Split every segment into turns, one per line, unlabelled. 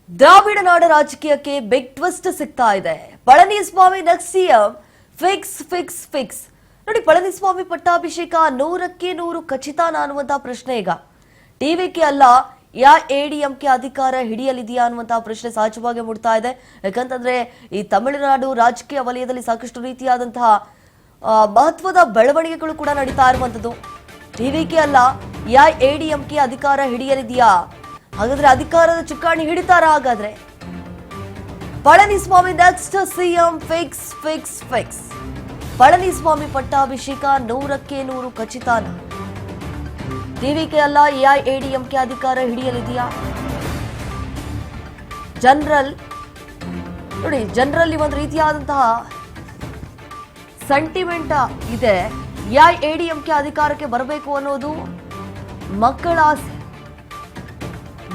ದ್ರಾವಿಡ ನಾಡ ರಾಜಕೀಯಕ್ಕೆ big twist ಸಿಗ್ತಾ ಇದೆ. Palaniswami next CM fix. ನೋಡಿ, ಪಳನಿಸ್ವಾಮಿ ಪಟ್ಟಾಭಿಷೇಕ 100ಕ್ಕೆ 100 ಖಚಿತನಾ ಅನ್ನುವಂತಹ ಪ್ರಶ್ನೆ ಈಗ ಟಿವಿಕೆ ಅಲ್ಲ ಎಐಎಡಿಎಂಕೆ ಅಧಿಕಾರ ಹಿಡಿಯಲಿದೆಯಾ ಅನ್ನುವಂತಹ ಪ್ರಶ್ನೆ ಸಹಜವಾಗಿ ಮೂಡ್ತಾ ಇದೆ. ಯಾಕಂತಂದ್ರೆ ಈ ತಮಿಳುನಾಡು ರಾಜಕೀಯ ವಲಯದಲ್ಲಿ ಸಾಕಷ್ಟು ರೀತಿಯಾದಂತಹ ಮಹತ್ವದ ಬೆಳವಣಿಗೆಗಳು ಕೂಡ ನಡೀತಾ ಇರುವಂತದ್ದು. ಟಿವಿಕೆ ಅಲ್ಲ ಎಐಎಡಿಎಂಕೆ ಅಧಿಕಾರ ಹಿಡಿಯಲಿದೆಯಾ? ಹಾಗಾದ್ರೆ ಅಧಿಕಾರದ ಚುಕ್ಕಾಣಿ ಹಿಡಿತಾರಾ? ಹಾಗಾದ್ರೆ Palaniswami next CM fix. Palaniswami ಪಟ್ಟಾಭಿಷೇಕ 100ಕ್ಕೆ 100 ಖಚಿತನಾ? ಟಿವಿಕೆ ಅಲ್ಲ ಎಐಎಡಿಎಂಕೆ ಅಧಿಕಾರ ಹಿಡಿಯಲಿದೆಯಾ? ಜನರಲ್ಲಿ ಒಂದು ರೀತಿಯಾದಂತಹ ಸೆಂಟಿಮೆಂಟ್ ಇದೆ. ಎಐಎಡಿಎಂಕೆ ಅಧಿಕಾರಕ್ಕೆ ಬರಬೇಕು ಅನ್ನೋದು ಮಕ್ಕಳ ಆಸೆ.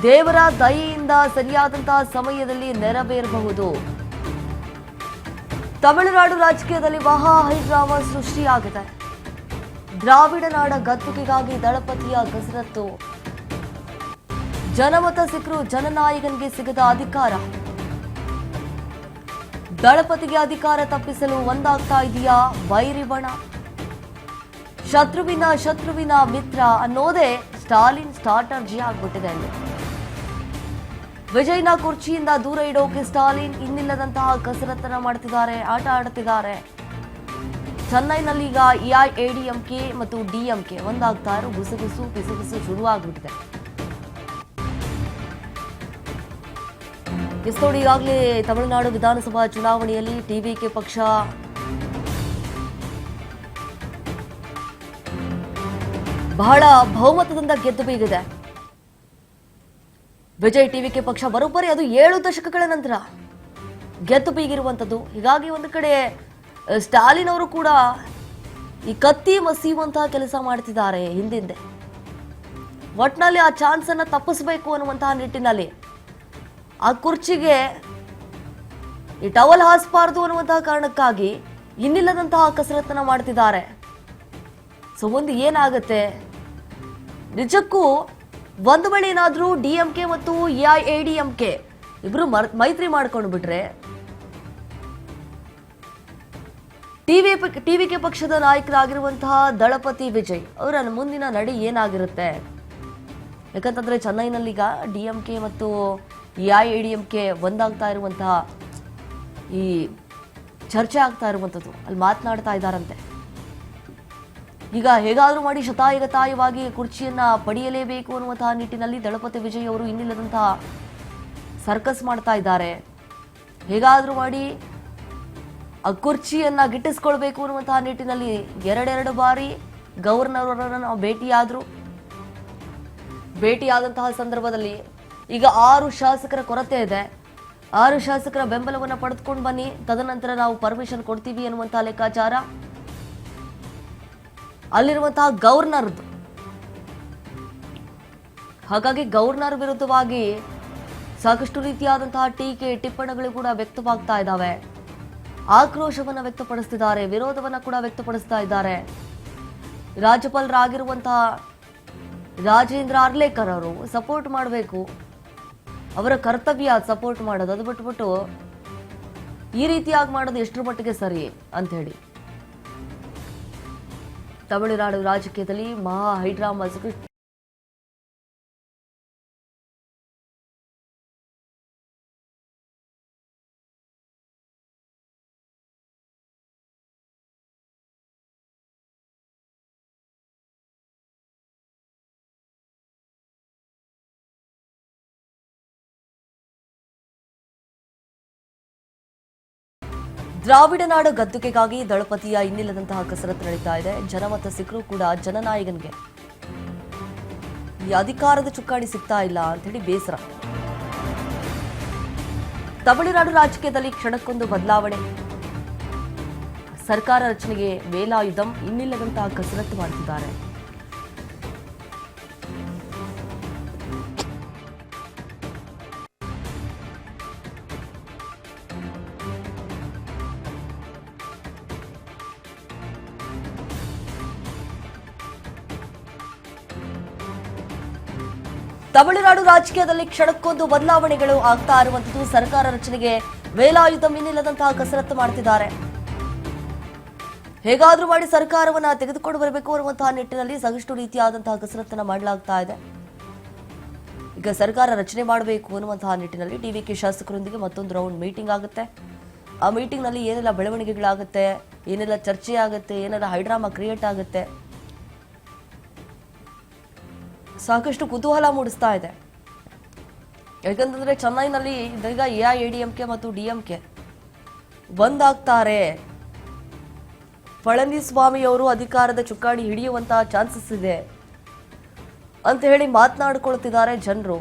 ದೇವರ ದಯೆಯಿಂದ ಸರಿಯಾದಂತಹ ಸಮಯದಲ್ಲಿ ನೆರವೇರಬಹುದು. ತಮಿಳುನಾಡು ರಾಜಕೀಯದಲ್ಲಿ ಮಹಾ ಹೈಡ್ರಾಮಾ ಸೃಷ್ಟಿಯಾಗಿದೆ. ದ್ರಾವಿಡ ನಾಡ ಗದ್ದುಗೆಗಾಗಿ ದಳಪತಿಯ ಕಸರತ್ತು. ಜನಮತ ಸಿಕ್ಕರೂ ಜನನಾಯಕನಿಗೆ ಸಿಗದ ಅಧಿಕಾರ. ದಳಪತಿಗೆ ಅಧಿಕಾರ ತಪ್ಪಿಸಲು ಒಂದಾಗ್ತಾ ಇದೆಯಾ ವೈರಿ ಬಣ? ಶತ್ರುವಿನ ಮಿತ್ರ ಅನ್ನೋದೇ ಸ್ಟಾಲಿನ್ ಸ್ಟ್ರಾಟಜಿ ಆಗ್ಬಿಟ್ಟಿದೆ ಅಲ್ಲಿ. ವಿಜಯ್ನ ಕುರ್ಚಿಯಿಂದ ದೂರ ಇಡೋಕೆ ಸ್ಟಾಲಿನ್ ಇನ್ನಿಲ್ಲದಂತಹ ಕಸರತ್ತನ್ನ ಮಾಡ್ತಿದ್ದಾರೆ, ಆಟ ಆಡ್ತಿದ್ದಾರೆ. ಚೆನ್ನೈನಲ್ಲಿ ಈಗ ಎಐಎಡಿಎಂಕೆ ಮತ್ತು ಡಿಎಂಕೆ ಒಂದಾಗ್ತಾ ಇರೋ ಗುಸುಗುಸು ಶುರುವಾಗ್ಬಿಟ್ಟಿದೆ. ನೋಡಿ, ಈಗಾಗಲೇ ತಮಿಳುನಾಡು ವಿಧಾನಸಭಾ ಚುನಾವಣೆಯಲ್ಲಿ ಟಿವಿಕೆ ಪಕ್ಷ ಬಹಳ ಬಹುಮತದಿಂದ ಗೆದ್ದು ಬೀಗಿದೆ. ವಿಜಯ್ ಟಿವಿಕೆ ಪಕ್ಷ ಬರೋಬ್ಬರಿ ಅದು 7 ದಶಕಗಳ ನಂತರ ಗೆದ್ದು ಬೀಗಿರುವಂಥದ್ದು. ಹೀಗಾಗಿ ಒಂದು ಕಡೆ ಸ್ಟಾಲಿನ್ ಅವರು ಕೂಡ ಈ ಕತ್ತಿ ಮಸೀಯುವಂತಹ ಕೆಲಸ ಮಾಡ್ತಿದ್ದಾರೆ ಹಿಂದಿಂದೆ. ಒಟ್ನಲ್ಲಿ ಆ ಚಾನ್ಸ್ ಅನ್ನ ತಪ್ಪಿಸಬೇಕು ಅನ್ನುವಂತಹ ನಿಟ್ಟಿನಲ್ಲಿ ಆ ಕುರ್ಚಿಗೆ ಈ ಟವಲ್ ಹಾಸ್ಬಾರ್ದು ಅನ್ನುವಂತಹ ಕಾರಣಕ್ಕಾಗಿ ಇನ್ನಿಲ್ಲದಂತಹ ಕಸರತ್ತನ್ನ ಮಾಡ್ತಿದ್ದಾರೆ. ಸೊ ಮುಂದೆ ಏನಾಗುತ್ತೆ? ನಿಜಕ್ಕೂ ಒಂದು ವೇಳೆ ಏನಾದ್ರೂ ಡಿಎಂಕೆ ಮತ್ತು ಎಐಎಡಿಎಂಕೆ ಇಬ್ರು ಮೈತ್ರಿ ಮಾಡ್ಕೊಂಡು ಬಿಟ್ರೆ ಟಿವಿಕೆ ಪಕ್ಷದ ನಾಯಕರಾಗಿರುವಂತಹ ದಳಪತಿ ವಿಜಯ್ ಅವರ ಮುಂದಿನ ನಡೆ ಏನಾಗಿರುತ್ತೆ? ಯಾಕಂತಂದ್ರೆ ಚೆನ್ನೈನಲ್ಲಿ ಈಗ ಡಿಎಂಕೆ ಮತ್ತು ಎಐಎಡಿಎಂಕೆ ಒಂದಾಗ್ತಾ ಇರುವಂತಹ ಈ ಚರ್ಚೆ ಆಗ್ತಾ ಇರುವಂತದ್ದು, ಅಲ್ಲಿ ಮಾತನಾಡ್ತಾ ಇದ್ದಾರಂತೆ. ಈಗ ಹೇಗಾದ್ರೂ ಮಾಡಿ ಶತಾಯಗತಾಯವಾಗಿ ಕುರ್ಚಿಯನ್ನ ಪಡೆಯಲೇಬೇಕು ಅನ್ನುವಂತಹ ನಿಟ್ಟಿನಲ್ಲಿ ದಳಪತಿ ವಿಜಯ್ ಅವರು ಇನ್ನಿಲ್ಲದಂತಹ ಸರ್ಕಸ್ ಮಾಡ್ತಾ ಇದ್ದಾರೆ. ಹೇಗಾದ್ರೂ ಮಾಡಿ ಆ ಕುರ್ಚಿಯನ್ನ ಗಿಟ್ಟಿಸ್ಕೊಳ್ಬೇಕು ಅನ್ನುವಂತಹ ನಿಟ್ಟಿನಲ್ಲಿ ಎರಡೆರಡು ಬಾರಿ ಗವರ್ನರ್ ಅವರನ್ನ ಭೇಟಿಯಾದಂತಹ ಸಂದರ್ಭದಲ್ಲಿ ಈಗ 6 ಶಾಸಕರ ಕೊರತೆ ಇದೆ. 6 ಶಾಸಕರ ಬೆಂಬಲವನ್ನ ಪಡೆದುಕೊಂಡು ಬನ್ನಿ, ತದನಂತರ ನಾವು ಪರ್ಮಿಷನ್ ಕೊಡ್ತೀವಿ ಅನ್ನುವಂತಹ ಲೆಕ್ಕಾಚಾರ ಅಲ್ಲಿರುವಂತಹ ಗವರ್ನರ್ದು. ಹಾಗಾಗಿ ಗವರ್ನರ್ ವಿರುದ್ಧವಾಗಿ ಸಾಕಷ್ಟು ರೀತಿಯಾದಂತಹ ಟೀಕೆ ಟಿಪ್ಪಣಿಗಳು ಕೂಡ ವ್ಯಕ್ತವಾಗ್ತಾ ಇದ್ದಾವೆ. ಆಕ್ರೋಶವನ್ನ ವ್ಯಕ್ತಪಡಿಸ್ತಿದ್ದಾರೆ, ವಿರೋಧವನ್ನ ಕೂಡ ವ್ಯಕ್ತಪಡಿಸ್ತಾ ಇದ್ದಾರೆ. ರಾಜ್ಯಪಾಲರಾಗಿರುವಂತಹ ರಾಜೇಂದ್ರ ಅರ್ಲೇಕರ್ ಅವರು ಸಪೋರ್ಟ್ ಮಾಡಬೇಕು, ಅವರ ಕರ್ತವ್ಯ ಸಪೋರ್ಟ್ ಮಾಡೋದು. ಅದು ಬಿಟ್ಬಿಟ್ಟು ಈ ರೀತಿಯಾಗಿ ಮಾಡೋದು ಎಷ್ಟರ ಮಟ್ಟಿಗೆ ಸರಿ ಅಂತ ಹೇಳಿ ತಮಿಳುನಾಡು ರಾಜಕೀಯದಲ್ಲಿ ಮಹಾ ಹೈಡ್ರಾಮಾ ಸೃಷ್ಟಿ. ದ್ರಾವಿಡ ನಾಡ ಗದ್ದುಗೆಗಾಗಿ ದಳಪತಿಯ ಇನ್ನಿಲ್ಲದಂತಹ ಕಸರತ್ತು ನಡೀತಾ ಇದೆ. ಜನಮತ ಸಿಕ್ಕರೂ ಕೂಡ ಜನನಾಯಕನಿಗೆ ಈ ಅಧಿಕಾರದ ಚುಕ್ಕಾಣಿ ಸಿಗ್ತಾ ಇಲ್ಲ ಅಂತ ಹೇಳಿ ಬೇಸರ. ತಮಿಳುನಾಡು ರಾಜಕೀಯದಲ್ಲಿ ಕ್ಷಣಕ್ಕೊಂದು ಬದಲಾವಣೆ. ಸರ್ಕಾರ ರಚನೆಗೆ ವೇಲಾಯುಧಂ ಇನ್ನಿಲ್ಲದಂತಹ ಕಸರತ್ತು ಮಾಡುತ್ತಿದ್ದಾರೆ. ತಮಿಳುನಾಡು ರಾಜಕೀಯದಲ್ಲಿ ಕ್ಷಣಕ್ಕೊಂದು ಬದಲಾವಣೆಗಳು ಆಗ್ತಾ ಇರುವಂತದ್ದು. ಸರ್ಕಾರ ರಚನೆಗೆ ವೇಲಾಯುಧಂ ಇನ್ನಿಲ್ಲದಂತಹ ಕಸರತ್ತು ಮಾಡ್ತಿದ್ದಾರೆ. ಹೇಗಾದ್ರೂ ಮಾಡಿ ಸರ್ಕಾರವನ್ನ ತೆಗೆದುಕೊಂಡು ಬರಬೇಕು ಅನ್ನುವಂತಹ ನಿಟ್ಟಿನಲ್ಲಿ ಸಾಕಷ್ಟು ರೀತಿಯಾದಂತಹ ಕಸರತ್ತನ್ನ ಮಾಡಲಾಗ್ತಾ ಇದೆ. ಈಗ ಸರ್ಕಾರ ರಚನೆ ಮಾಡಬೇಕು ಅನ್ನುವಂತಹ ನಿಟ್ಟಿನಲ್ಲಿ ಟಿವಿಕೆ ಶಾಸಕರೊಂದಿಗೆ ಮತ್ತೊಂದು ರೌಂಡ್ ಮೀಟಿಂಗ್ ಆಗುತ್ತೆ. ಆ ಮೀಟಿಂಗ್ ನಲ್ಲಿ ಏನೆಲ್ಲ ಬೆಳವಣಿಗೆಗಳಾಗುತ್ತೆ, ಏನೆಲ್ಲ ಚರ್ಚೆ ಆಗುತ್ತೆ, ಏನೆಲ್ಲ ಹೈಡ್ರಾಮಾ ಕ್ರಿಯೇಟ್ ಆಗುತ್ತೆ, ಸಾಕಷ್ಟು ಕುತೂಹಲ ಮೂಡಿಸ್ತಾ ಇದೆ. ಯಾಕಂತಂದ್ರೆ ಚೆನ್ನೈನಲ್ಲಿ ಈಗ ಎಐಎಡಿಎಂಕೆ ಮತ್ತು ಡಿಎಂಕೆ ಒಂದಾಗ್ತಾರೆ. ಪಳನಿಸ್ವಾಮಿ ಅವರು ಅಧಿಕಾರದ ಚುಕ್ಕಾಣಿ ಹಿಡಿಯುವಂತಹ ಚಾನ್ಸಸ್ ಇದೆ ಅಂತ ಹೇಳಿ ಮಾತನಾಡಿಕೊಳ್ಳುತ್ತಿದ್ದಾರೆ ಜನರು.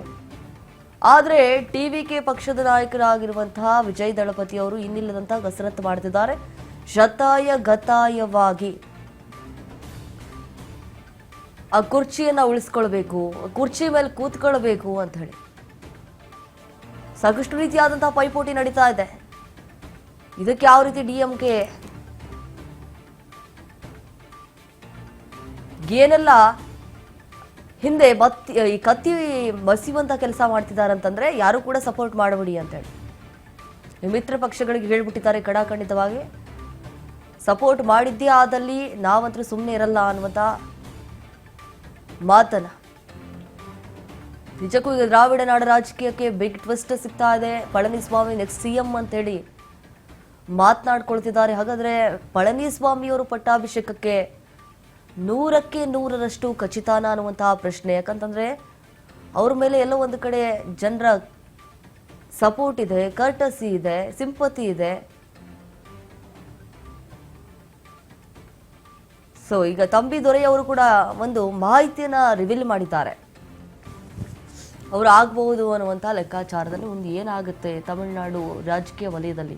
ಆದರೆ ಟಿವಿಕೆ ಪಕ್ಷದ ನಾಯಕರಾಗಿರುವಂತಹ ವಿಜಯ್ ದಳಪತಿ ಅವರು ಇನ್ನಿಲ್ಲದಂತಹ ಕಸರತ್ತು ಮಾಡುತ್ತಿದ್ದಾರೆ. ಶತಾಯ ಗತಾಯವಾಗಿ ಆ ಕುರ್ಚಿಯನ್ನ ಉಳಿಸ್ಕೊಳ್ಬೇಕು, ಕುರ್ಚಿ ಮೇಲೆ ಕೂತ್ಕೊಳ್ಬೇಕು ಅಂತ ಹೇಳಿ ಸಾಕಷ್ಟು ರೀತಿಯಾದಂತಹ ಪೈಪೋಟಿ ನಡೀತಾ ಇದೆ. ಇದಕ್ಕೆ ಯಾವ ರೀತಿ ಡಿಎಂಕೆ ಏನೆಲ್ಲ ಹಿಂದೆ ಈ ಕತ್ತಿ ಮಸಿಯುವಂತ ಕೆಲಸ ಮಾಡ್ತಿದ್ದಾರೆ ಅಂತಂದ್ರೆ ಯಾರು ಕೂಡ ಸಪೋರ್ಟ್ ಮಾಡಬೇಡಿ ಅಂತ ಹೇಳಿ ಮಿತ್ರ ಪಕ್ಷಗಳಿಗೆ ಹೇಳ್ಬಿಟ್ಟಿದ್ದಾರೆ ಕಡಾಖಂಡಿತವಾಗಿ. ಸಪೋರ್ಟ್ ಮಾಡಿದ್ದೇ ಆದಲ್ಲಿ ನಾವಂತೂ ಸುಮ್ಮನೆ ಇರಲ್ಲ ಅನ್ನುವಂತ ಮಾತನ್ನ. ನಿಜಕ್ಕೂ ಈಗ ದ್ರಾವಿಡ ನಾಡ ರಾಜಕೀಯಕ್ಕೆ ಬಿಗ್ ಟ್ವಿಸ್ಟ್ ಸಿಗ್ತಾ ಇದೆ. ಪಳನಿಸ್ವಾಮಿ ನೆಕ್ಸ್ಟ್ ಸಿಎಂ ಅಂತ ಹೇಳಿ ಮಾತನಾಡ್ಕೊಳ್ತಿದ್ದಾರೆ. ಹಾಗಾದ್ರೆ ಪಳನಿಸ್ವಾಮಿಯವರು ಪಟ್ಟಾಭಿಷೇಕಕ್ಕೆ 100ಕ್ಕೆ 100ರಷ್ಟು ಖಚಿತಾನ ಅನ್ನುವಂತಹ ಪ್ರಶ್ನೆ. ಯಾಕಂತಂದ್ರೆ ಅವ್ರ ಮೇಲೆ ಎಲ್ಲೋ ಒಂದು ಕಡೆ ಜನರ ಸಪೋರ್ಟ್ ಇದೆ, ಕರ್ಟಸಿ ಇದೆ, ಸಿಂಪತಿ ಇದೆ. ಸೊ ಈಗ ತಂಬಿ ದೊರೆ ಅವರು ಕೂಡ ಒಂದು ಮಾಹಿತಿಯನ್ನ ರಿವೀಲ್ ಮಾಡಿದ್ದಾರೆ. ಅವರು ಆಗಬಹುದು ಅನ್ನುವಂಥ ಲೆಕ್ಕಾಚಾರದಲ್ಲಿ ಒಂದು ಏನಾಗುತ್ತೆ ತಮಿಳುನಾಡು ರಾಜಕೀಯ ವಲಯದಲ್ಲಿ.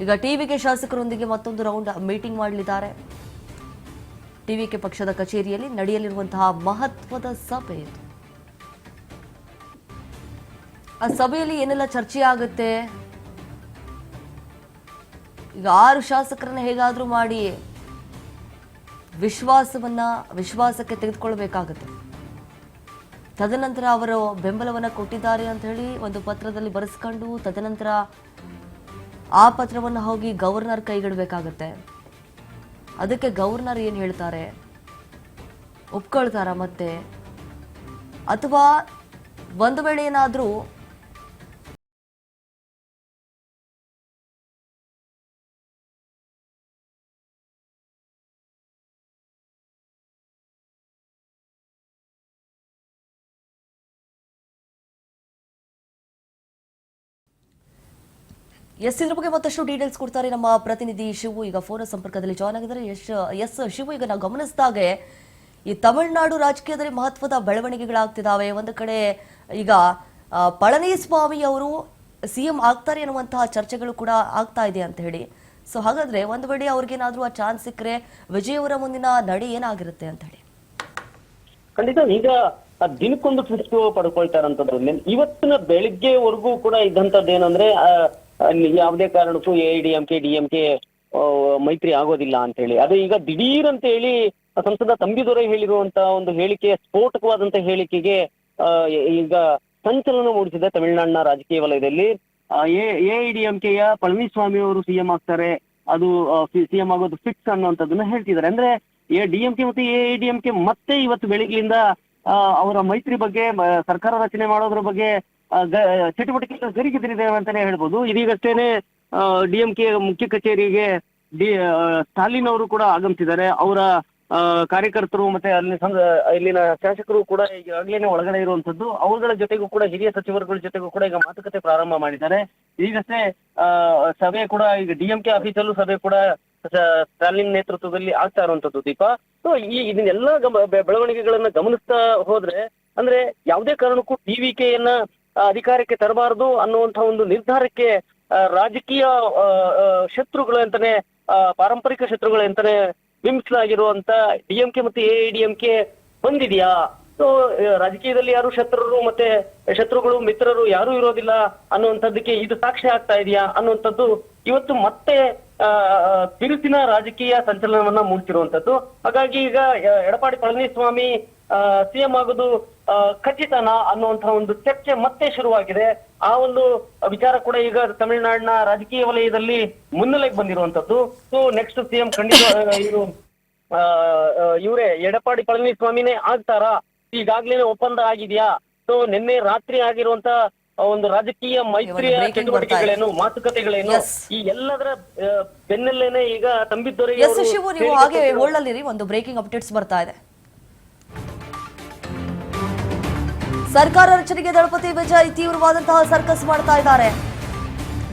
ಈಗ ಟಿವಿಕೆ ಶಾಸಕರೊಂದಿಗೆ ಮತ್ತೊಂದು ರೌಂಡ್ ಮೀಟಿಂಗ್ ಮಾಡಲಿದ್ದಾರೆ. ಟಿವಿಕೆ ಪಕ್ಷದ ಕಚೇರಿಯಲ್ಲಿ ನಡೆಯಲಿರುವಂತಹ ಮಹತ್ವದ ಸಭೆ ಇದು. ಆ ಸಭೆಯಲ್ಲಿ ಏನೆಲ್ಲ ಚರ್ಚೆ ಆಗುತ್ತೆ, ಈಗ 6 ಶಾಸಕರನ್ನ ಹೇಗಾದ್ರೂ ಮಾಡಿ ವಿಶ್ವಾಸಕ್ಕೆ ತೆಗೆದುಕೊಳ್ಬೇಕಾಗುತ್ತೆ. ತದನಂತರ ಅವರು ಬೆಂಬಲವನ್ನ ಕೊಟ್ಟಿದ್ದಾರೆ ಅಂತ ಹೇಳಿ ಒಂದು ಪತ್ರದಲ್ಲಿ ಬರೆಸ್ಕೊಂಡು ತದನಂತರ ಆ ಪತ್ರವನ್ನು ಹೋಗಿ ಗವರ್ನರ್ ಕೈಗಿಡಬೇಕಾಗತ್ತೆ. ಅದಕ್ಕೆ ಗವರ್ನರ್ ಏನು ಹೇಳ್ತಾರೆ, ಒಪ್ಕೊಳ್ತಾರ ಮತ್ತೆ, ಅಥವಾ ಒಂದು ವೇಳೆ ಏನಾದರೂ ಇದ್ರ ಬಗ್ಗೆ ಮತ್ತಷ್ಟು ಡೀಟೇಲ್ಸ್ ಕೊಡ್ತಾರೆ ನಮ್ಮ ಪ್ರತಿನಿಧಿ ಶಿವು. ಈಗ ಫೋನ್ ಸಂಪರ್ಕದಲ್ಲಿ ಜಾಯ್ನ್ ಆಗಿದ್ದಾರೆ. ಎಸ್ ಶಿವು, ಈಗ ನಾವು ಗಮನಿಸಿದಾಗೆ ಈ ತಮಿಳುನಾಡು ರಾಜಕೀಯದಲ್ಲಿ ಮಹತ್ವದ ಬೆಳವಣಿಗೆಗಳಾಗ್ತಿದ್ದಾವೆ. ಒಂದು ಕಡೆ ಈಗ ಪಳನಿಸ್ವಾಮಿ ಅವರು ಸಿಎಂ ಆಗ್ತಾರೆ ಅನ್ನುವಂತಹ ಚರ್ಚೆಗಳು ಕೂಡ ಆಗ್ತಾ ಇದೆ ಅಂತ ಹೇಳಿ. ಸೊ ಹಾಗಾದ್ರೆ ಒಂದು ವೇಳೆ ಅವ್ರಿಗೇನಾದ್ರೂ ಆ ಚಾನ್ಸ್ ಸಿಕ್ಕರೆ ವಿಜಯ್ ಅವರ ಮುಂದಿನ ನಡೆ ಏನಾಗಿರುತ್ತೆ ಅಂತ ಹೇಳಿ?
ಖಂಡಿತ ಈಗ ದಿನಕ್ಕೊಂದು ಟ್ವಿಸ್ಟ್ ಪಡ್ಕೊಳ್ತಾರಂತದ್ದು. ಇವತ್ತಿನ ಬೆಳಿಗ್ಗೆವರೆಗೂ ಕೂಡ ಇದ್ದಂತದ್ದು ಏನಂದ್ರೆ ಯಾವುದೇ ಕಾರಣಕ್ಕೂ ಎಐಡಿಎಂಕೆ ಡಿಎಂಕೆ ಮೈತ್ರಿ ಆಗೋದಿಲ್ಲ ಅಂತ ಹೇಳಿ. ಅದು ಈಗ ದಿಢೀರ್ ಅಂತ ಹೇಳಿ ಸಂಸದ ತಂಬಿದೊರೆ ಹೇಳಿರುವಂತ ಒಂದು ಹೇಳಿಕೆ, ಸ್ಫೋಟಕವಾದಂತ ಹೇಳಿಕೆಗೆ ಈಗ ಸಂಚಲನ ಮೂಡಿಸಿದೆ ತಮಿಳುನಾಡಿನ ರಾಜಕೀಯ ವಲಯದಲ್ಲಿ. ಎಐಡಿಎಂಕೆಯ ಪಳನಿಸ್ವಾಮಿ ಅವರು ಸಿಎಂ ಆಗ್ತಾರೆ, ಅದು ಸಿಎಂ ಆಗೋದು ಫಿಕ್ಸ್ ಅನ್ನುವಂಥದ್ದನ್ನ ಹೇಳ್ತಿದ್ದಾರೆ. ಅಂದ್ರೆ ಡಿಎಂಕೆ ಮತ್ತು ಎಐಡಿಎಂಕೆ ಮತ್ತೆ ಇವತ್ತು ಬೆಳಿಗ್ಗೆಯಿಂದ ಅವರ ಮೈತ್ರಿ ಬಗ್ಗೆ, ಸರ್ಕಾರ ರಚನೆ ಮಾಡೋದ್ರ ಬಗ್ಗೆ ಚಟುವಟಿಕೆ ಗರಿಗೆದರಿದೆ ಅಂತಾನೆ ಹೇಳ್ಬೋದು. ಇದೀಗಷ್ಟೇನೆ ಡಿಎಂಕೆ ಮುಖ್ಯ ಕಚೇರಿಗೆ ಸ್ಟಾಲಿನ್ ಅವರು ಕೂಡ ಆಗಮಿಸಿದ್ದಾರೆ. ಅವರ ಕಾರ್ಯಕರ್ತರು ಮತ್ತೆ ಇಲ್ಲಿನ ಶಾಸಕರು ಕೂಡ ಈಗಾಗಲೇ ಒಳಗಡೆ ಇರುವಂತದ್ದು. ಅವುಗಳ ಜೊತೆಗೂ ಕೂಡ ಹಿರಿಯ ಸಚಿವರುಗಳ ಜೊತೆಗೂ ಕೂಡ ಈಗ ಮಾತುಕತೆ ಪ್ರಾರಂಭ ಮಾಡಿದ್ದಾರೆ. ಈಗಷ್ಟೇ ಸಭೆ ಕೂಡ ಈಗ ಡಿಎಂಕೆ ಆಫೀಸಲ್ಲೂ ಸಭೆ ಕೂಡ ಸ್ಟಾಲಿನ್ ನೇತೃತ್ವದಲ್ಲಿ ಆಗ್ತಾ ಇರುವಂತದ್ದು ದೀಪ. ಸೊ ಇದನ್ನೆಲ್ಲ ಬೆಳವಣಿಗೆಗಳನ್ನ ಗಮನಿಸ್ತಾ ಹೋದ್ರೆ ಅಂದ್ರೆ ಯಾವುದೇ ಕಾರಣಕ್ಕೂ ಟಿವಿಕೆಯನ್ನ ಅಧಿಕಾರಕ್ಕೆ ತರಬಾರದು ಅನ್ನುವಂತಹ ಒಂದು ನಿರ್ಧಾರಕ್ಕೆ ರಾಜಕೀಯ ಶತ್ರುಗಳು ಅಂತಾನೆ, ಪಾರಂಪರಿಕ ಶತ್ರುಗಳು ಅಂತಾನೆ ಬಿಂಬಿಸಲಾಗಿರುವಂತ ಡಿಎಂಕೆ ಮತ್ತು ಎಐಡಿಎಂಕೆ ಬಂದಿದೆಯಾ? ಸೊ ರಾಜಕೀಯದಲ್ಲಿ ಯಾರು ಶತ್ರುಗಳು ಮಿತ್ರರು ಯಾರು ಇರೋದಿಲ್ಲ ಅನ್ನುವಂಥದ್ದಕ್ಕೆ ಇದು ಸಾಕ್ಷ್ಯ ಆಗ್ತಾ ಇದೆಯಾ ಅನ್ನುವಂಥದ್ದು ಇವತ್ತು ಮತ್ತೆ ಬಿರುಸಿನ ರಾಜಕೀಯ ಸಂಚಲನವನ್ನ ಮೂಡಿಸಿರುವಂತದ್ದು. ಹಾಗಾಗಿ ಈಗ ಎಡಪ್ಪಾಡಿ ಪಳನಿಸ್ವಾಮಿ ಸಿಎಂ ಆಗೋದು ಖಚಿತನಾ ಅನ್ನುವಂತಹ ಒಂದು ಚರ್ಚೆ ಮತ್ತೆ ಶುರುವಾಗಿದೆ. ಆ ಒಂದು ವಿಚಾರ ಕೂಡ ಈಗ ತಮಿಳುನಾಡಿನ ರಾಜಕೀಯ ವಲಯದಲ್ಲಿ ಮುನ್ನೆಲೆಗೆ ಬಂದಿರುವಂತದ್ದು. ಸೊ ನೆಕ್ಸ್ಟ್ ಸಿಎಂ ಖಂಡಿತ ಇವರೇ ಎಡಪ್ಪಾಡಿ ಪಳನಿಸ್ವಾಮಿನೇ ಆಗ್ತಾರಾ? ಈಗಾಗ್ಲೇ ಒಪ್ಪಂದ ಆಗಿದೆಯಾ? ಸೊ ನಿನ್ನೆ ರಾತ್ರಿ ಆಗಿರುವಂತ ಒಂದು ರಾಜಕೀಯ ಮೈತ್ರಿಯ ಚಟುವಟಿಕೆಗಳೇನು, ಮಾತುಕತೆಗಳೇನು, ಈ ಎಲ್ಲದರ ಬೆನ್ನಲ್ಲೇನೆ ಈಗ ತಂಬಿದ್ದೊರೆಗೆ
ಎಸ್ ಶಿವು, ನೀವು ಹಾಗೆ ಹೋಲ್ಡ್ ಅಲ್ಲಿರಿ, ಒಂದು ಬ್ರೇಕಿಂಗ್ ಅಪ್ಡೇಟ್ಸ್ ಬರ್ತಾ ಇದೆ. ಸರ್ಕಾರ ರಚನೆಗೆ ದಳಪತಿ ವಿಜಯ್ ತೀವ್ರವಾದಂತಹ ಸರ್ಕಸ್ ಮಾಡ್ತಾ ಇದ್ದಾರೆ.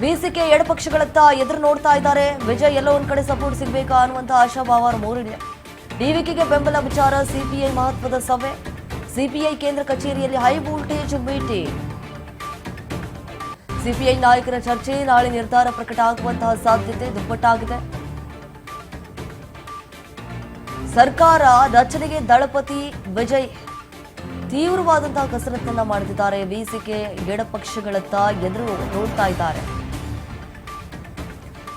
ಬಿಸಿಕೆ ಎಡಪಕ್ಷಗಳತ್ತ ಎದುರು ನೋಡ್ತಾ ಇದ್ದಾರೆ. ವಿಜಯ್ ಎಲ್ಲೋ ಒಂದ್ ಕಡೆ ಸಪೋರ್ಟ್ ಸಿಗ್ಬೇಕಾ ಅನ್ನುವಂತಹ ಆಶಾಭಾವ ಮೂಡಿದೆ. ಡಿವಿಕೆಗೆ ಬೆಂಬಲ ವಿಚಾರ, ಸಿಪಿಐ ಮಹತ್ವದ ಸಭೆ, ಸಿಪಿಐ ಕೇಂದ್ರ ಕಚೇರಿಯಲ್ಲಿ ಹೈ ವೋಲ್ಟೇಜ್ ಮೀಟಿಂಗ್. ಸಿಪಿಐ ನಾಯಕರ ಚರ್ಚೆ, ನಾಳೆ ನಿರ್ಧಾರ ಪ್ರಕಟ ಆಗುವಂತಹ ಸಾಧ್ಯತೆ ದುಪ್ಪಟ್ಟಾಗಿದೆ. ಸರ್ಕಾರ ರಚನೆಗೆ ದಳಪತಿ ವಿಜಯ್ ತೀವ್ರವಾದಂತಹ ಕಸರತ್ತನ್ನ ಮಾಡುತ್ತಿದ್ದಾರೆ. ಬಿಸಿಕೆ ಎಡಪಕ್ಷಗಳತ್ತ ಎದುರು ನೋಡ್ತಾ ಇದ್ದಾರೆ.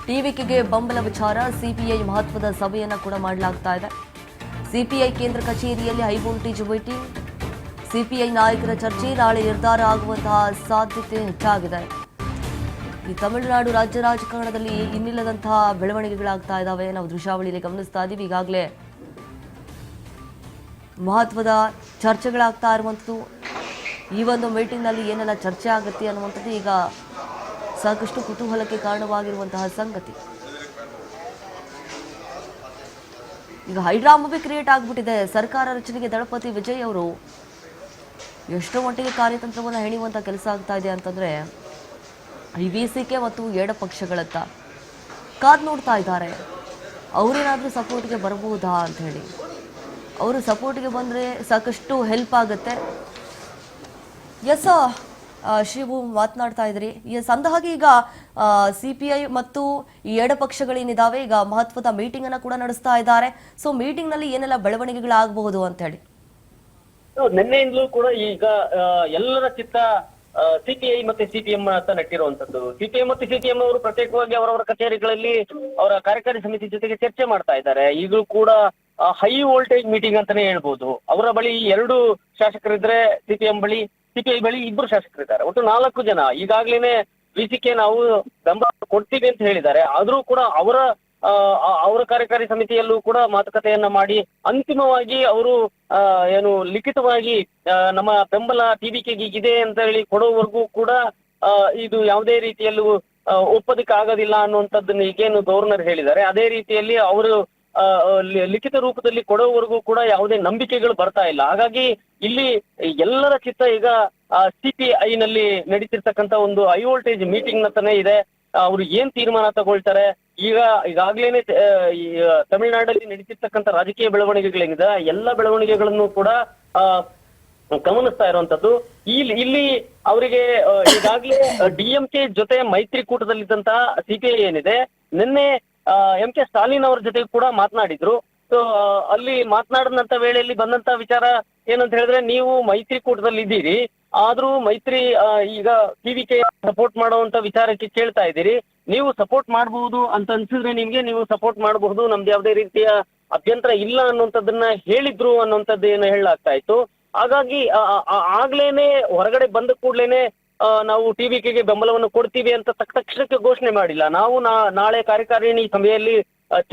ಟಿವಿಕೆಗೆ ಬೆಂಬಲ ವಿಚಾರ, ಸಿಪಿಐ ಮಹತ್ವದ ಸಭೆಯನ್ನ ಕೂಡ ಮಾಡಲಾಗ್ತಾ ಇದೆ. ಸಿಪಿಐ ಕೇಂದ್ರ ಕಚೇರಿಯಲ್ಲಿ ಹೈ ವೋಲ್ಟೇಜ್ ಮೀಟಿಂಗ್, ಸಿಪಿಐ ನಾಯಕರ ಚರ್ಚೆ, ನಾಳೆ ನಿರ್ಧಾರ ಆಗುವಂತಹ ಸಾಧ್ಯತೆ ಹೆಚ್ಚಾಗಿದೆ. ಈ ತಮಿಳುನಾಡು ರಾಜ್ಯ ರಾಜಕಾರಣದಲ್ಲಿ ಇನ್ನಿಲ್ಲದಂತಹ ಬೆಳವಣಿಗೆಗಳಾಗ್ತಾ ಇದ್ದಾವೆ. ನಾವು ದೃಶ್ಯಾವಳಿಯಲ್ಲಿ ಗಮನಿಸ್ತಾ ಇದ್ದೀವಿ. ಈಗಾಗಲೇ ಮಹತ್ವದ ಚರ್ಚೆಗಳಾಗ್ತಾ ಇರುವಂಥದ್ದು. ಈ ಒಂದು ಮೀಟಿಂಗ್ನಲ್ಲಿ ಏನೆಲ್ಲ ಚರ್ಚೆ ಆಗುತ್ತೆ ಅನ್ನುವಂಥದ್ದು ಈಗ ಸಾಕಷ್ಟು ಕುತೂಹಲಕ್ಕೆ ಕಾರಣವಾಗಿರುವಂತಹ ಸಂಗತಿ. ಈಗ ಹೈಡ್ರಾ ಮೂವಿ ಕ್ರಿಯೇಟ್ ಆಗಿಬಿಟ್ಟಿದೆ. ಸರ್ಕಾರ ರಚನೆಗೆ ದಳಪತಿ ವಿಜಯ್ ಅವರು ಎಷ್ಟೋ ಮಟ್ಟಿಗೆ ಕಾರ್ಯತಂತ್ರವನ್ನು ಹೆಣೆಯುವಂಥ ಕೆಲಸ ಆಗ್ತಾ ಇದೆ ಅಂತಂದರೆ, ಈ ಬಿಸಿಕೆ ಮತ್ತು ಎಡಪಕ್ಷಗಳತ್ತ ಕಾದು ನೋಡ್ತಾ ಇದ್ದಾರೆ. ಅವರೇನಾದರೂ ಸಪೋರ್ಟ್ಗೆ ಬರಬಹುದಾ ಅಂತ ಹೇಳಿ. ಅವರು ಸಪೋರ್ಟ್ಗೆ ಬಂದರೆ ಸಾಕಷ್ಟು ಹೆಲ್ಪ್ ಆಗುತ್ತೆ. ಎಸ್ ಶಿವು ಮಾತನಾಡ್ತಾ ಇದ್ರಿ. ಎಸ್, ಅಂದಹಾಗೆ ಈಗ ಸಿಪಿಐ ಮತ್ತು ಈ ಎಡಪಕ್ಷಗಳೇನಿದ್ದಾವೆ ಈಗ ಮಹತ್ವದ ಮೀಟಿಂಗ್ ಅನ್ನ ಕೂಡ ನಡೆಸ್ತಾ ಇದ್ದಾರೆ. ಸೊ ಮೀಟಿಂಗ್ ನಲ್ಲಿ ಏನೆಲ್ಲ ಬೆಳವಣಿಗೆಗಳಾಗಬಹುದು ಅಂತ ಹೇಳಿ
ನಿನ್ನೆಯಿಂದಲೂ ಕೂಡ ಈಗ ಎಲ್ಲರ ಚಿತ್ತ ಸಿಪಿಐ ಮತ್ತೆ ಸಿಪಿಎಂ ಅಂತ ನೆಟ್ಟಿರುವಂತದ್ದು. ಸಿಪಿಐ ಮತ್ತು ಸಿಪಿಎಂ ಅವರು ಪ್ರತ್ಯೇಕವಾಗಿ ಅವರವರ ಕಚೇರಿಗಳಲ್ಲಿ ಅವರ ಕಾರ್ಯಕಾರಿ ಸಮಿತಿ ಜೊತೆಗೆ ಚರ್ಚೆ ಮಾಡ್ತಾ ಇದ್ದಾರೆ. ಈಗಲೂ ಕೂಡ ಹೈ ವೋಲ್ಟೇಜ್ ಮೀಟಿಂಗ್ ಅಂತಾನೆ ಹೇಳ್ಬೋದು. ಅವರ ಬಳಿ 2 ಶಾಸಕರಿದ್ರೆ, ಸಿಪಿಎಂ ಬಳಿ, ಸಿಪಿಐ ಬಳಿ 2 ಶಾಸಕರಿದ್ದಾರೆ. ಒಟ್ಟು 4 ಜನ. ಈಗಾಗ್ಲೇನೆ ಬಿಸಿಕೆ ನಾವು ಬೆಂಬಲ ಕೊಡ್ತೀವಿ ಅಂತ ಹೇಳಿದ್ದಾರೆ. ಆದ್ರೂ ಕೂಡ ಅವರ ಕಾರ್ಯಕಾರಿ ಸಮಿತಿಯಲ್ಲೂ ಕೂಡ ಮಾತುಕತೆಯನ್ನ ಮಾಡಿ ಅಂತಿಮವಾಗಿ ಅವರು ಏನು ಲಿಖಿತವಾಗಿ ನಮ್ಮ ಬೆಂಬಲ ಟಿವಿಕೆಗೆ ಇದೆ ಅಂತ ಹೇಳಿ ಕೊಡೋವರೆಗೂ ಕೂಡ ಇದು ಯಾವುದೇ ರೀತಿಯಲ್ಲೂ ಒಪ್ಪೋದಕ್ಕೆ ಆಗೋದಿಲ್ಲ ಅನ್ನುವಂಥದ್ದನ್ನ ಈಗೇನು ಗವರ್ನರ್ ಹೇಳಿದ್ದಾರೆ, ಅದೇ ರೀತಿಯಲ್ಲಿ ಅವರು ಲಿಖಿತ ರೂಪದಲ್ಲಿ ಕೊಡೋವರೆಗೂ ಕೂಡ ಯಾವುದೇ ನಂಬಿಕೆಗಳು ಬರ್ತಾ ಇಲ್ಲ. ಹಾಗಾಗಿ ಇಲ್ಲಿ ಎಲ್ಲರ ಚಿತ್ತ ಈಗ ಸಿಪಿಐ ನಲ್ಲಿ ನಡೀತಿರ್ತಕ್ಕಂಥ ಒಂದು ಹೈ ವೋಲ್ಟೇಜ್ ಮೀಟಿಂಗ್ ನತಾನೆ ಇದೆ. ಅವರು ಏನ್ ತೀರ್ಮಾನ ತಗೊಳ್ತಾರೆ, ಈಗಾಗ್ಲೇನೆ ತಮಿಳುನಾಡಲ್ಲಿ ನಡೀತಿರ್ತಕ್ಕಂಥ ರಾಜಕೀಯ ಬೆಳವಣಿಗೆಗಳೇನಿದೆ ಎಲ್ಲ ಬೆಳವಣಿಗೆಗಳನ್ನು ಕೂಡ ಗಮನಿಸ್ತಾ ಇರುವಂತದ್ದು. ಇಲ್ಲಿ ಅವರಿಗೆ ಈಗಾಗ್ಲೇ ಡಿಎಂಕೆ ಜೊತೆ ಮೈತ್ರಿಕೂಟದಲ್ಲಿದ್ದಂತಹ ಸಿಪಿಐ ಏನಿದೆ, ನಿನ್ನೆ ಎಂ.ಕೆ. ಸ್ಟಾಲಿನ್ ಅವರ ಜೊತೆ ಕೂಡ ಮಾತನಾಡಿದ್ರು. ಸೊ ಅಲ್ಲಿ ಮಾತನಾಡಿದಂತ ವೇಳೆಯಲ್ಲಿ ಬಂದಂತ ವಿಚಾರ ಏನಂತ ಹೇಳಿದ್ರೆ, ನೀವು ಮೈತ್ರಿಕೂಟದಲ್ಲಿ ಇದ್ದೀರಿ, ಆದ್ರೂ ಮೈತ್ರಿ ಈಗ ಟಿವಿಕೆ ಸಪೋರ್ಟ್ ಮಾಡುವಂತ ವಿಚಾರಕ್ಕೆ ಕೇಳ್ತಾ ಇದ್ದೀರಿ, ನೀವು ಸಪೋರ್ಟ್ ಮಾಡಬಹುದು ಅಂತ ಅನ್ಸಿದ್ರೆ ನಿಮ್ಗೆ ನೀವು ಸಪೋರ್ಟ್ ಮಾಡಬಹುದು, ನಮ್ದು ಯಾವುದೇ ರೀತಿಯ ಅಭ್ಯಂತರ ಇಲ್ಲ ಅನ್ನುವಂಥದ್ದನ್ನ ಹೇಳಿದ್ರು ಅನ್ನುವಂಥದ್ದು ಏನು ಹೇಳಲಾಗ್ತಾ ಇತ್ತು. ಹಾಗಾಗಿ ಆಗ್ಲೇನೆ ಹೊರಗಡೆ ಬಂದ ಕೂಡ್ಲೇನೆ ನಾವು ಟಿವಿಕೆಗೆ ಬೆಂಬಲವನ್ನು ಕೊಡ್ತೀವಿ ಅಂತ ತಕ್ಷಣಕ್ಕೆ ಘೋಷಣೆ ಮಾಡಿಲ್ಲ. ನಾವು ನಾಳೆ ಕಾರ್ಯಕಾರಿಣಿ ಸಭೆಯಲ್ಲಿ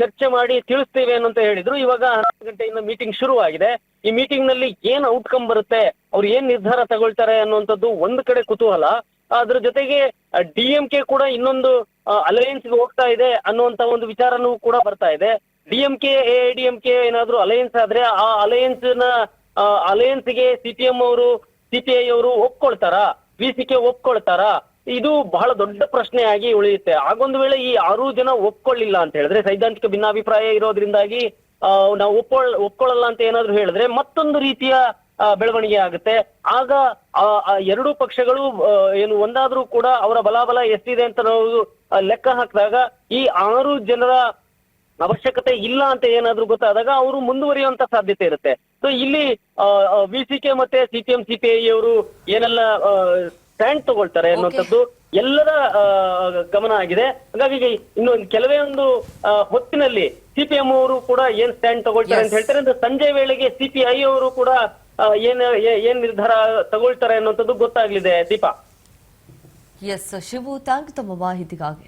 ಚರ್ಚೆ ಮಾಡಿ ತಿಳಿಸ್ತೇವೆ ಅನ್ನೋಂತ ಹೇಳಿದ್ರು. ಇವಾಗ 12 ಗಂಟೆಯಿಂದ ಮೀಟಿಂಗ್ ಶುರು ಆಗಿದೆ. ಈ ಮೀಟಿಂಗ್ ನಲ್ಲಿ ಏನ್ ಔಟ್ಕಮ್ ಬರುತ್ತೆ, ಅವ್ರು ಏನ್ ನಿರ್ಧಾರ ತಗೊಳ್ತಾರೆ ಅನ್ನುವಂಥದ್ದು ಒಂದು ಕಡೆ ಕುತೂಹಲ. ಅದ್ರ ಜೊತೆಗೆ ಡಿಎಂಕೆ ಕೂಡ ಇನ್ನೊಂದು ಅಲಯನ್ಸ್ ಗೆ ಹೋಗ್ತಾ ಇದೆ ಅನ್ನುವಂತ ಒಂದು ವಿಚಾರನೂ ಕೂಡ ಬರ್ತಾ ಇದೆ. ಡಿಎಂಕೆ ಎಐಡಿಎಂಕೆ ಏನಾದ್ರು ಅಲಯನ್ಸ್ ಆದ್ರೆ ಆ ಅಲಯನ್ಸ್ ಗೆ ಸಿಪಿಎಂ ಅವರು ಸಿಪಿಐ ಅವರು ಒಪ್ಕೊಳ್ತಾರಾ, ಬಿಸಿಕೆ ಒಪ್ಕೊಳ್ತಾರಾ, ಇದು ಬಹಳ ದೊಡ್ಡ ಪ್ರಶ್ನೆಯಾಗಿ ಉಳಿಯುತ್ತೆ. ಆಗೊಂದು ವೇಳೆ ಈ 6 ಜನ ಒಪ್ಕೊಳ್ಳಿಲ್ಲ ಅಂತ ಹೇಳಿದ್ರೆ, ಸೈದ್ಧಾಂತಿಕ ಭಿನ್ನಾಭಿಪ್ರಾಯ ಇರೋದ್ರಿಂದಾಗಿ ನಾವು ಒಪ್ಕೊಳ್ಳಲ್ಲ ಅಂತ ಏನಾದ್ರು ಹೇಳಿದ್ರೆ ಮತ್ತೊಂದು ರೀತಿಯ ಬೆಳವಣಿಗೆ ಆಗುತ್ತೆ. ಆಗ 2 ಪಕ್ಷಗಳು ಏನು ಒಂದಾದ್ರೂ ಕೂಡ ಅವರ ಬಲಾಬಲ ಎಷ್ಟಿದೆ ಅಂತ ನಾವು ಲೆಕ್ಕ ಹಾಕಿದಾಗ ಈ 6 ಜನರ ಅವಶ್ಯಕತೆ ಇಲ್ಲ ಅಂತ ಏನಾದ್ರೂ ಗೊತ್ತಾದಾಗ ಅವರು ಮುಂದುವರಿಯುವಂತ ಸಾಧ್ಯತೆ ಇರುತ್ತೆ. ಸೊ ಇಲ್ಲಿ ಬಿಸಿಕೆ ಮತ್ತೆ ಸಿಪಿಎಂ ಸಿಪಿಐ ಅವರು ಏನೆಲ್ಲ ಸ್ಟ್ಯಾಂಡ್ ತಗೊಳ್ತಾರೆ ಅನ್ನುವಂಥದ್ದು ಎಲ್ಲರ ಗಮನ ಆಗಿದೆ. ಹಾಗಾಗಿ ಇನ್ನೊಂದು ಕೆಲವೇ ಒಂದು ಹೊತ್ತಿನಲ್ಲಿ ಸಿಪಿಎಂ ಅವರು ಕೂಡ ಏನ್ ಸ್ಟ್ಯಾಂಡ್ ತಗೊಳ್ತಾರೆ ಅಂತ ಹೇಳ್ತಾರೆ. ಅಂದ್ರೆ ಸಂಜೆ ವೇಳೆಗೆ ಸಿಪಿಐ ಅವರು ಕೂಡ ಏನ್ ನಿರ್ಧಾರ ತಗೊಳ್ತಾರೆ ಅನ್ನುವಂಥದ್ದು ಗೊತ್ತಾಗ್ಲಿದೆ ದೀಪಾ.
ಎಸ್ ಶಿವು, ಥ್ಯಾಂಕ್ ತಮ್ಮ ಮಾಹಿತಿಗಾಗಿ.